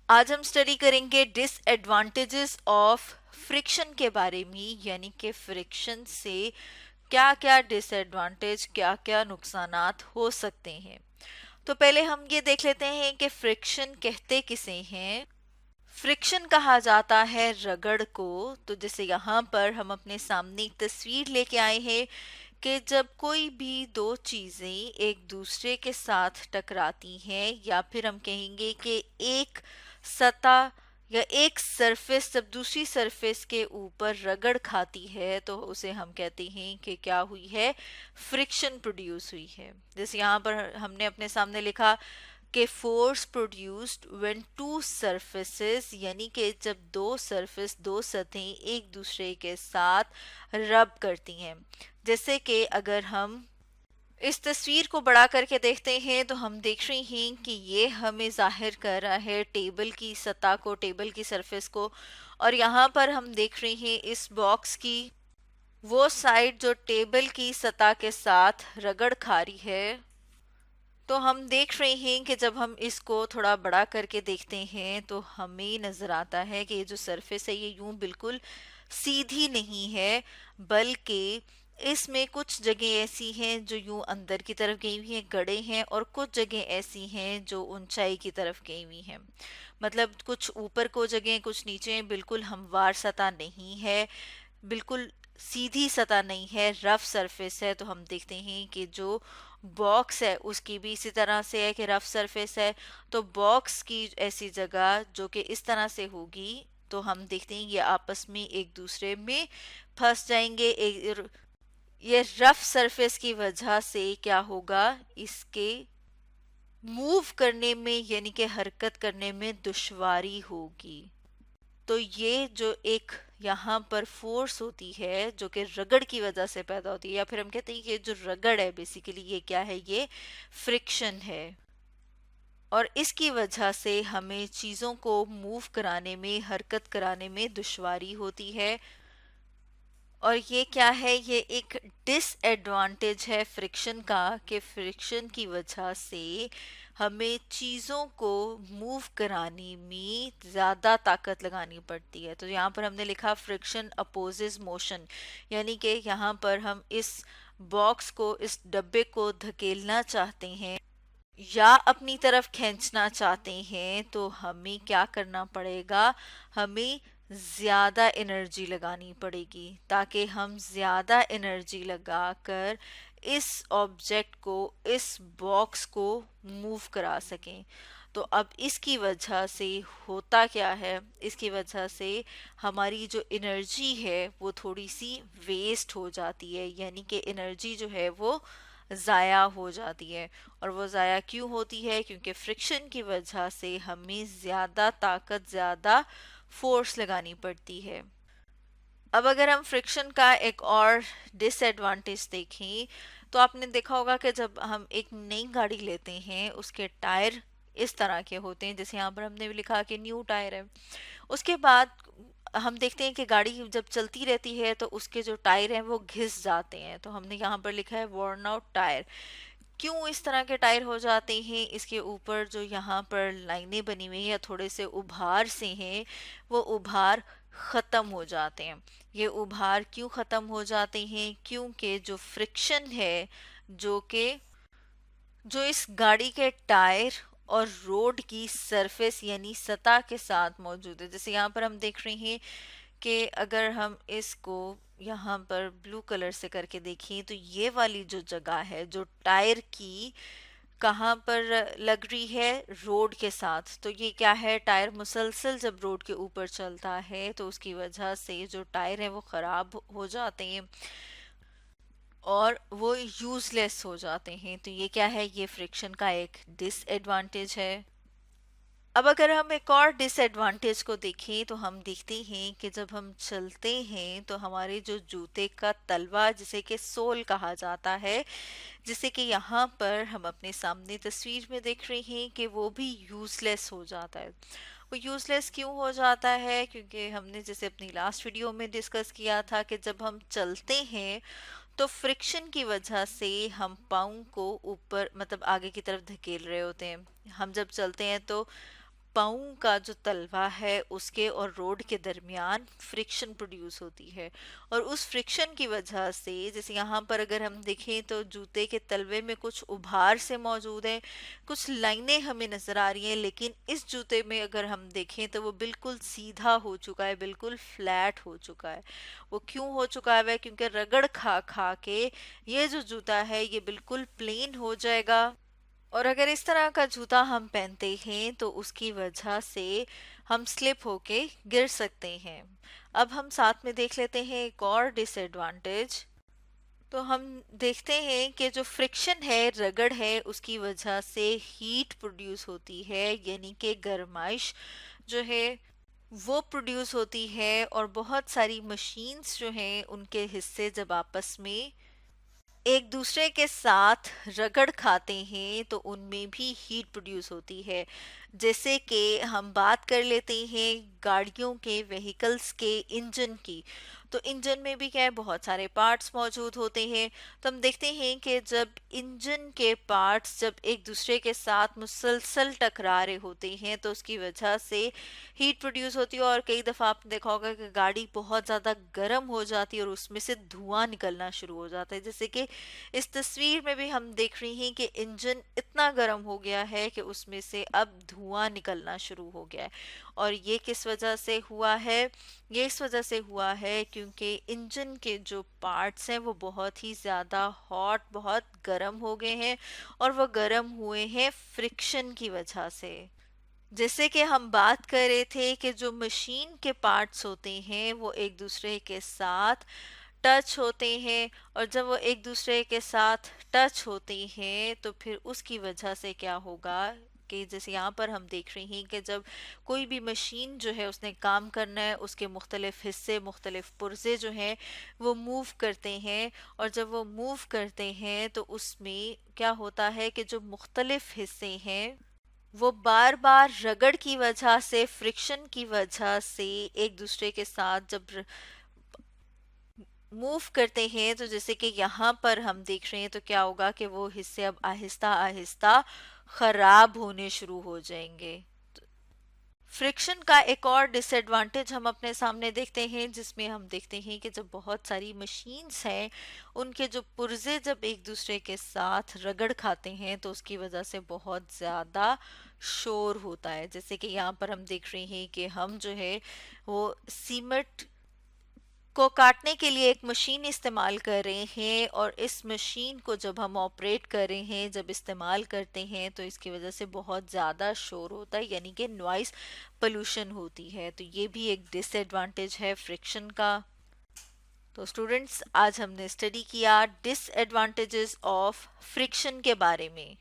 آج ہم اسٹڈی کریں گے ڈس ایڈوانٹیجز آف فرکشن کے بارے میں، یعنی کہ فرکشن سے کیا کیا ڈس ایڈوانٹیج، کیا کیا نقصانات ہو سکتے ہیں۔ تو پہلے ہم یہ دیکھ لیتے ہیں کہ فرکشن کہتے کسے ہیں۔ فرکشن کہا جاتا ہے رگڑ کو۔ تو جیسے یہاں پر ہم اپنے سامنے ایک تصویر لے کے آئے ہیں کہ جب کوئی بھی دو چیزیں ایک دوسرے کے ساتھ ٹکراتی ہیں، یا پھر ہم کہیں گے کہ ایک سطح یا ایک سرفیس جب دوسری سرفیس کے اوپر رگڑ کھاتی ہے، تو اسے ہم کہتے ہیں کہ کیا ہوئی ہے، فرکشن پروڈیوس ہوئی ہے۔ جیسے یہاں پر ہم نے اپنے سامنے لکھا کہ force produced when two surfaces, یعنی کہ جب دو سرفیس، دو سطحیں ایک دوسرے کے ساتھ رب کرتی ہیں۔ جیسے کہ اگر ہم اس تصویر کو بڑا کر کے دیکھتے ہیں تو ہم دیکھ رہے ہیں کہ یہ ہمیں ظاہر کر رہا ہے ٹیبل کی سطح کو، ٹیبل کی سرفیس کو، اور یہاں پر ہم دیکھ رہے ہیں اس باکس کی وہ سائڈ جو ٹیبل کی سطح کے ساتھ رگڑ کھا رہی ہے۔ تو ہم دیکھ رہے ہیں کہ جب ہم اس کو تھوڑا بڑا کر کے دیکھتے ہیں تو ہمیں نظر آتا ہے کہ یہ جو سرفیس ہے یہ یوں بالکل سیدھی نہیں ہے، بلکہ اس میں کچھ جگہیں ایسی ہیں جو یوں اندر کی طرف گئی ہوئی ہیں، گڑے ہیں، اور کچھ جگہیں ایسی ہیں جو اونچائی کی طرف گئی ہوئی ہیں۔ مطلب کچھ اوپر کو جگہیں، کچھ نیچے ہیں، بالکل ہموار سطح نہیں ہے، بالکل سیدھی سطح نہیں ہے، رف سرفیس ہے۔ تو ہم دیکھتے ہیں کہ جو باکس ہے اس کی بھی اسی طرح سے ہے کہ رف سرفیس ہے۔ تو باکس کی ایسی جگہ جو کہ اس طرح سے ہوگی تو ہم دیکھتے ہیں یہ آپس میں ایک دوسرے میں پھنس جائیں گے۔ یہ رف سرفیس کی وجہ سے کیا ہوگا، اس کے موو کرنے میں یعنی کہ حرکت کرنے میں دشواری ہوگی۔ تو یہ جو ایک یہاں پر فورس ہوتی ہے جو کہ رگڑ کی وجہ سے پیدا ہوتی ہے، یا پھر ہم کہتے ہیں کہ جو رگڑ ہے بیسیکلی یہ کیا ہے، یہ فرکشن ہے، اور اس کی وجہ سے ہمیں چیزوں کو موو کرانے میں، حرکت کرانے میں دشواری ہوتی ہے۔ اور یہ کیا ہے، یہ ایک ڈس ایڈوانٹیج ہے فرکشن کا، کہ فرکشن کی وجہ سے ہمیں چیزوں کو موو کرانے میں زیادہ طاقت لگانی پڑتی ہے۔ تو یہاں پر ہم نے لکھا فرکشن اپوزز موشن، یعنی کہ یہاں پر ہم اس باکس کو، اس ڈبے کو دھکیلنا چاہتے ہیں یا اپنی طرف کھینچنا چاہتے ہیں تو ہمیں کیا کرنا پڑے گا، ہمیں زیادہ انرجی لگانی پڑے گی، تاکہ ہم زیادہ انرجی لگا کر اس آبجیکٹ کو، اس باکس کو موو کرا سکیں۔ تو اب اس کی وجہ سے ہوتا کیا ہے، اس کی وجہ سے ہماری جو انرجی ہے وہ تھوڑی سی ویسٹ ہو جاتی ہے، یعنی کہ انرجی جو ہے وہ ضائع ہو جاتی ہے۔ اور وہ ضائع کیوں ہوتی ہے، کیونکہ فرکشن کی وجہ سے ہمیں زیادہ طاقت، زیادہ فورس لگانی پڑتی ہے۔ اب اگر ہم فرکشن کا ایک اور ڈس ایڈوانٹیج دیکھیں تو آپ نے دیکھا ہوگا کہ جب ہم ایک نئی گاڑی لیتے ہیں اس کے ٹائر اس طرح کے ہوتے ہیں، جیسے یہاں پر ہم نے بھی لکھا کہ نیو ٹائر ہے۔ اس کے بعد ہم دیکھتے ہیں کہ گاڑی جب چلتی رہتی ہے تو اس کے جو ٹائر ہیں وہ گھس جاتے ہیں، تو ہم نے یہاں پر لکھا ہے worn out ٹائر۔ کیوں اس طرح کے ٹائر ہو جاتے ہیں، اس کے اوپر جو یہاں پر لائنیں بنی ہوئی ہیں یا تھوڑے سے ابھار سے ہیں، وہ ابھار ختم ہو جاتے ہیں۔ یہ ابھار کیوں ختم ہو جاتے ہیں، کیونکہ جو فرکشن ہے جو کہ جو اس گاڑی کے ٹائر اور روڈ کی سرفیس یعنی سطح کے ساتھ موجود ہے۔ جیسے یہاں پر ہم دیکھ رہے ہیں کہ اگر ہم اس کو یہاں پر بلو کلر سے کر کے دیکھیں تو یہ والی جو جگہ ہے جو ٹائر کی کہاں پر لگ رہی ہے، روڈ کے ساتھ، تو یہ کیا ہے، ٹائر مسلسل جب روڈ کے اوپر چلتا ہے تو اس کی وجہ سے جو ٹائر ہیں وہ خراب ہو جاتے ہیں اور وہ یوز لیس ہو جاتے ہیں۔ تو یہ کیا ہے، یہ فرکشن کا ایک ڈس ایڈوانٹیج ہے۔ اب اگر ہم ایک اور ڈس ایڈوانٹیج کو دیکھیں تو ہم دیکھتے ہیں کہ جب ہم چلتے ہیں تو ہمارے جو جوتے کا تلوا، جسے کہ سول کہا جاتا ہے، جسے کہ یہاں پر ہم اپنے سامنے تصویر میں دیکھ رہے ہیں کہ وہ بھی یوز لیس ہو جاتا ہے۔ وہ یوز لیس کیوں ہو جاتا ہے، کیونکہ ہم نے جیسے اپنی لاسٹ ویڈیو میں ڈسکس کیا تھا کہ جب ہم چلتے ہیں تو فرکشن کی وجہ سے ہم پاؤں کو اوپر، مطلب آگے کی طرف دھکیل رہے ہوتے ہیں۔ ہم جب چلتے ہیں تو پاؤں کا جو تلوا ہے اس کے اور روڈ کے درمیان فرکشن پروڈیوس ہوتی ہے، اور اس فرکشن کی وجہ سے جیسے یہاں پر اگر ہم دیکھیں تو جوتے کے تلوے میں کچھ ابھار سے موجود ہیں، کچھ لائنیں ہمیں نظر آ رہی ہیں، لیکن اس جوتے میں اگر ہم دیکھیں تو وہ بالکل سیدھا ہو چکا ہے، بالکل فلیٹ ہو چکا ہے۔ وہ کیوں ہو چکا ہے؟ کیونکہ رگڑ کھا کھا کے یہ جو جوتا ہے یہ بالکل پلین ہو جائے گا، اور اگر اس طرح کا جوتا ہم پہنتے ہیں تو اس کی وجہ سے ہم سلپ ہو کے گر سکتے ہیں۔ اب ہم ساتھ میں دیکھ لیتے ہیں ایک اور ڈس ایڈوانٹیج۔ تو ہم دیکھتے ہیں کہ جو فرکشن ہے، رگڑ ہے، اس کی وجہ سے ہیٹ پروڈیوس ہوتی ہے، یعنی کہ گرمائش جو ہے وہ پروڈیوس ہوتی ہے، اور بہت ساری مشینز جو ہیں ان کے حصے جب آپس میں ایک دوسرے کے ساتھ رگڑ کھاتے ہیں تو ان میں بھی ہیٹ پروڈیوس ہوتی ہے۔ جیسے کہ ہم بات کر لیتے ہیں گاڑیوں کے، وہیکلز کے انجن کی، تو انجن میں بھی کیا ہے، بہت سارے پارٹس موجود ہوتے ہیں۔ تو ہم دیکھتے ہیں کہ جب انجن کے پارٹس جب ایک دوسرے کے ساتھ مسلسل ٹکرا رہے ہوتے ہیں تو اس کی وجہ سے ہیٹ پروڈیوس ہوتی ہے، اور کئی دفعہ آپ نے دیکھا ہوگا کہ گاڑی بہت زیادہ گرم ہو جاتی ہے اور اس میں سے دھواں نکلنا شروع ہو جاتا ہے، جیسے کہ اس تصویر میں بھی ہم دیکھ رہی ہیں کہ انجن اتنا گرم ہو گیا ہے کہ اس میں سے اب دھواں نکلنا شروع ہو گیا ہے۔ اور یہ کس وجہ سے ہوا ہے؟ یہ اس وجہ سے ہوا ہے کیونکہ انجن کے جو پارٹس ہیں وہ بہت ہی زیادہ ہاٹ، بہت گرم ہو گئے ہیں، اور وہ گرم ہوئے ہیں فرکشن کی وجہ سے۔ جیسے کہ ہم بات کر رہے تھے کہ جو مشین کے پارٹس ہوتے ہیں وہ ایک دوسرے کے ساتھ ٹچ ہوتے ہیں، اور جب وہ ایک دوسرے کے ساتھ ٹچ ہوتے ہیں تو پھر اس کی وجہ سے کیا ہوگا کہ جیسے یہاں پر ہم دیکھ رہے ہیں کہ جب کوئی بھی مشین جو ہے اس نے کام کرنا ہے، اس کے مختلف حصے، مختلف پرزے جو ہیں وہ موو کرتے ہیں، اور جب وہ موو کرتے ہیں تو اس میں کیا ہوتا ہے کہ جو مختلف حصے ہیں وہ بار بار رگڑ کی وجہ سے، فرکشن کی وجہ سے ایک دوسرے کے ساتھ جب موو کرتے ہیں تو جیسے کہ یہاں پر ہم دیکھ رہے ہیں تو کیا ہوگا کہ وہ حصے اب آہستہ آہستہ خراب ہونے شروع ہو جائیں گے۔ فرکشن کا ایک اور ڈس ایڈوانٹیج ہم اپنے سامنے دیکھتے ہیں، جس میں ہم دیکھتے ہیں کہ جب بہت ساری مشینز ہیں ان کے جو پرزے جب ایک دوسرے کے ساتھ رگڑ کھاتے ہیں تو اس کی وجہ سے بہت زیادہ شور ہوتا ہے۔ جیسے کہ یہاں پر ہم دیکھ رہے ہیں کہ ہم جو ہے وہ سیمنٹ کو کاٹنے کے لیے ایک مشین استعمال کر رہے ہیں، اور اس مشین کو جب ہم آپریٹ کر رہے ہیں، جب استعمال کرتے ہیں تو اس کی وجہ سے بہت زیادہ شور ہوتا ہے، یعنی کہ نوائز پولوشن ہوتی ہے۔ تو یہ بھی ایک ڈس ایڈوانٹیج ہے فرکشن کا۔ تو اسٹوڈنٹس، آج ہم نے اسٹڈی کیا ڈس ایڈوانٹیجز آف فرکشن کے بارے میں۔